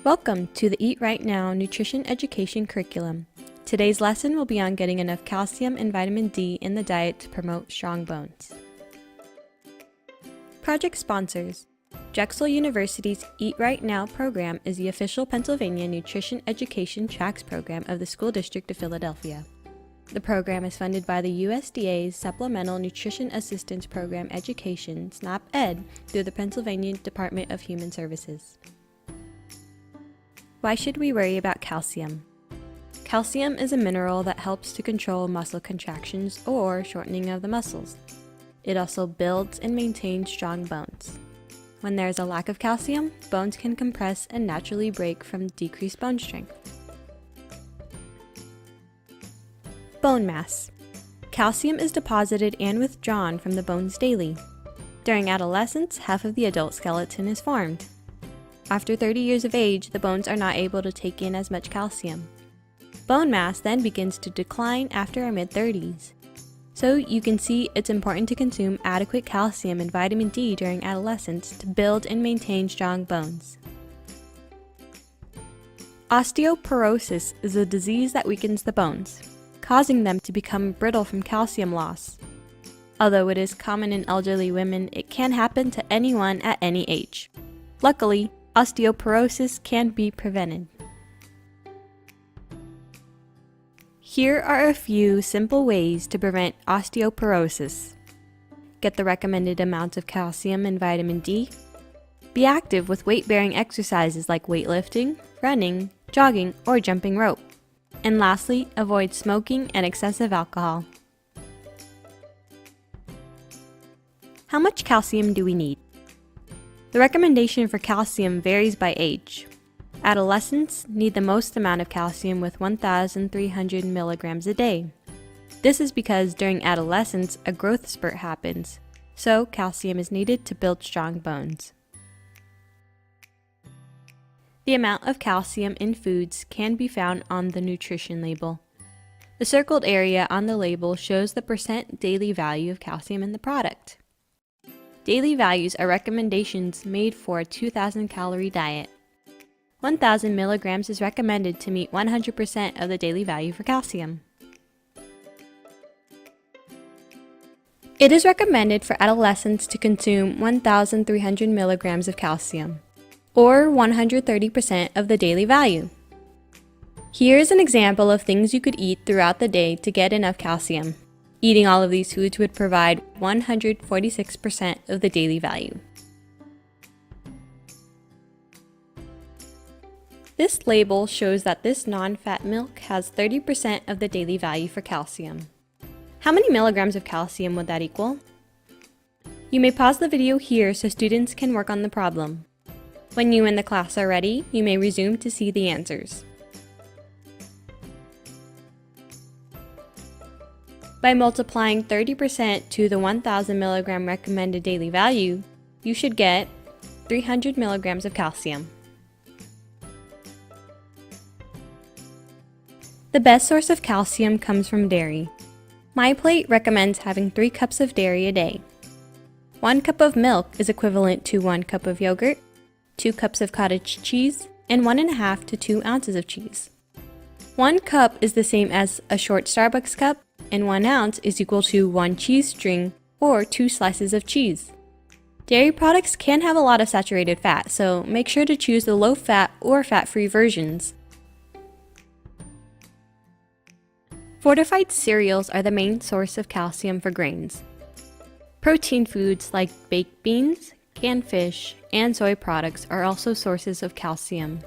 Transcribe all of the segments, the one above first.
Welcome to the Eat Right Now Nutrition Education Curriculum. Today's lesson will be on getting enough calcium and vitamin D in the diet to promote strong bones. Project sponsors. Drexel University's Eat Right Now program is the official Pennsylvania Nutrition Education Tracks program of the School District of Philadelphia. The program is funded by the USDA's Supplemental Nutrition Assistance Program Education, SNAP-Ed, through the Pennsylvania Department of Human Services. Why should we worry about calcium? Calcium is a mineral that helps to control muscle contractions or shortening of the muscles. It also builds and maintains strong bones. When there is a lack of calcium, bones can compress and naturally break from decreased bone strength. Bone mass. Calcium is deposited and withdrawn from the bones daily. During adolescence, half of the adult skeleton is formed. After 30 years of age, the bones are not able to take in as much calcium. Bone mass then begins to decline after our mid-30s. So you can see it's important to consume adequate calcium and vitamin D during adolescence to build and maintain strong bones. Osteoporosis is a disease that weakens the bones, causing them to become brittle from calcium loss. Although it is common in elderly women, it can happen to anyone at any age. Luckily, osteoporosis can be prevented. Here are a few simple ways to prevent osteoporosis. Get the recommended amounts of calcium and vitamin D. Be active with weight-bearing exercises like weightlifting, running, jogging, or jumping rope. And lastly, avoid smoking and excessive alcohol. How much calcium do we need? The recommendation for calcium varies by age. Adolescents need the most amount of calcium with 1,300 milligrams a day. This is because during adolescence, a growth spurt happens, so calcium is needed to build strong bones. The amount of calcium in foods can be found on the nutrition label. The circled area on the label shows the percent daily value of calcium in the product. Daily values are recommendations made for a 2,000 calorie diet. 1,000 milligrams is recommended to meet 100% of the daily value for calcium. It is recommended for adolescents to consume 1,300 milligrams of calcium, or 130% of the daily value. Here is an example of things you could eat throughout the day to get enough calcium. Eating all of these foods would provide 146% of the daily value. This label shows that this non-fat milk has 30% of the daily value for calcium. How many milligrams of calcium would that equal? You may pause the video here so students can work on the problem. When you and the class are ready, you may resume to see the answers. By multiplying 30% to the 1,000 milligram recommended daily value, you should get 300 milligrams of calcium. The best source of calcium comes from dairy. MyPlate recommends having 3 cups of dairy a day. 1 cup of milk is equivalent to 1 cup of yogurt, 2 cups of cottage cheese, and 1.5 to 2 ounces of cheese. 1 cup is the same as a short Starbucks cup, and 1 ounce is equal to 1 cheese string or 2 slices of cheese. Dairy products can have a lot of saturated fat, so make sure to choose the low-fat or fat-free versions. Fortified cereals are the main source of calcium for grains. Protein foods like baked beans, canned fish, and soy products are also sources of calcium.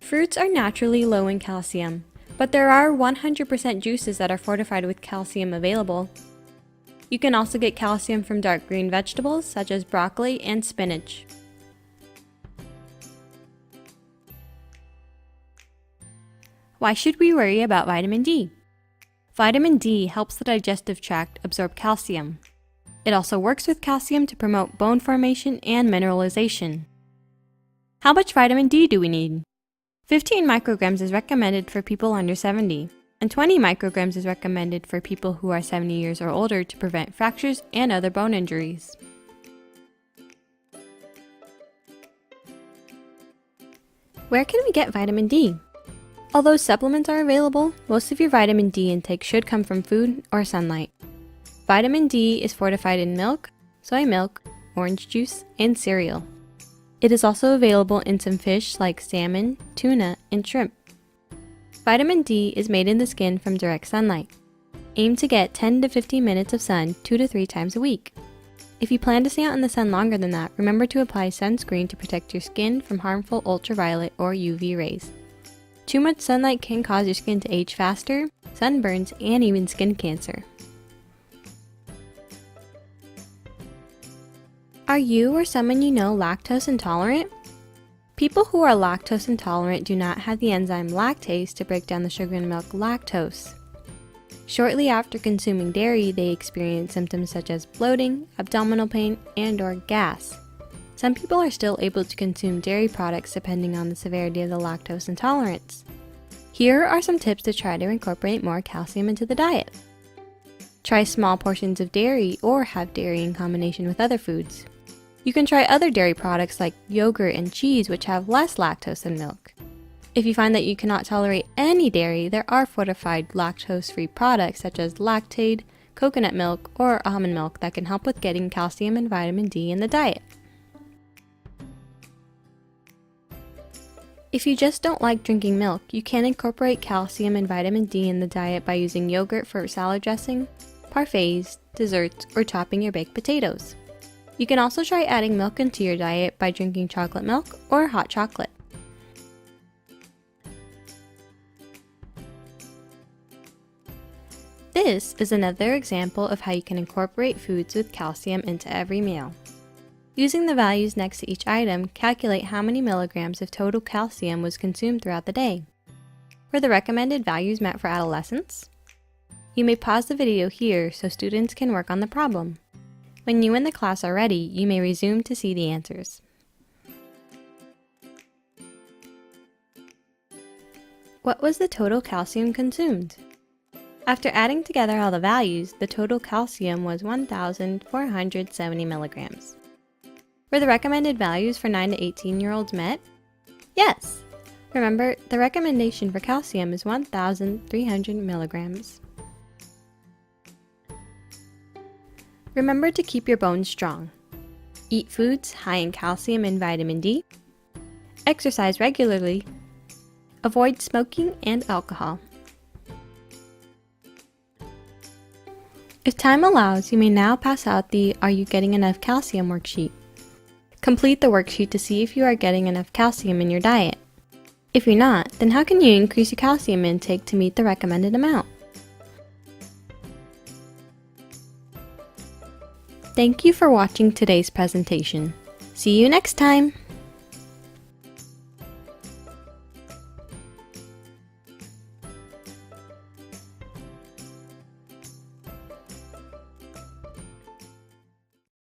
Fruits are naturally low in calcium, but there are 100% juices that are fortified with calcium available. You can also get calcium from dark green vegetables such as broccoli and spinach. Why should we worry about vitamin D? Vitamin D helps the digestive tract absorb calcium. It also works with calcium to promote bone formation and mineralization. How much vitamin D do we need? 15 micrograms is recommended for people under 70, and 20 micrograms is recommended for people who are 70 years or older to prevent fractures and other bone injuries. Where can we get vitamin D? Although supplements are available, most of your vitamin D intake should come from food or sunlight. Vitamin D is fortified in milk, soy milk, orange juice, and cereal. It is also available in some fish like salmon, tuna, and shrimp. Vitamin D is made in the skin from direct sunlight. Aim to get 10 to 15 minutes of sun 2 to 3 times a week. If you plan to stay out in the sun longer than that, remember to apply sunscreen to protect your skin from harmful ultraviolet or UV rays. Too much sunlight can cause your skin to age faster, sunburns, and even skin cancer. Are you or someone you know lactose intolerant? People who are lactose intolerant do not have the enzyme lactase to break down the sugar in milk lactose. Shortly after consuming dairy, they experience symptoms such as bloating, abdominal pain, and/or gas. Some people are still able to consume dairy products depending on the severity of the lactose intolerance. Here are some tips to try to incorporate more calcium into the diet. Try small portions of dairy or have dairy in combination with other foods. You can try other dairy products like yogurt and cheese, which have less lactose than milk. If you find that you cannot tolerate any dairy, there are fortified lactose-free products such as Lactaid, coconut milk, or almond milk that can help with getting calcium and vitamin D in the diet. If you just don't like drinking milk, you can incorporate calcium and vitamin D in the diet by using yogurt for salad dressing, parfaits, desserts, or topping your baked potatoes. You can also try adding milk into your diet by drinking chocolate milk or hot chocolate. This is another example of how you can incorporate foods with calcium into every meal. Using the values next to each item, calculate how many milligrams of total calcium was consumed throughout the day. Were the recommended values met for adolescents? You may pause the video here so students can work on the problem. When you and the class are ready, you may resume to see the answers. What was the total calcium consumed? After adding together all the values, the total calcium was 1,470 milligrams. Were the recommended values for 9 to 18-year-olds met? Yes! Remember, the recommendation for calcium is 1,300 milligrams. Remember to keep your bones strong. Eat foods high in calcium and vitamin D. Exercise regularly. Avoid smoking and alcohol. If time allows, you may now pass out the Are You Getting Enough Calcium worksheet. Complete the worksheet to see if you are getting enough calcium in your diet. If you're not, then how can you increase your calcium intake to meet the recommended amount? Thank you for watching today's presentation. See you next time!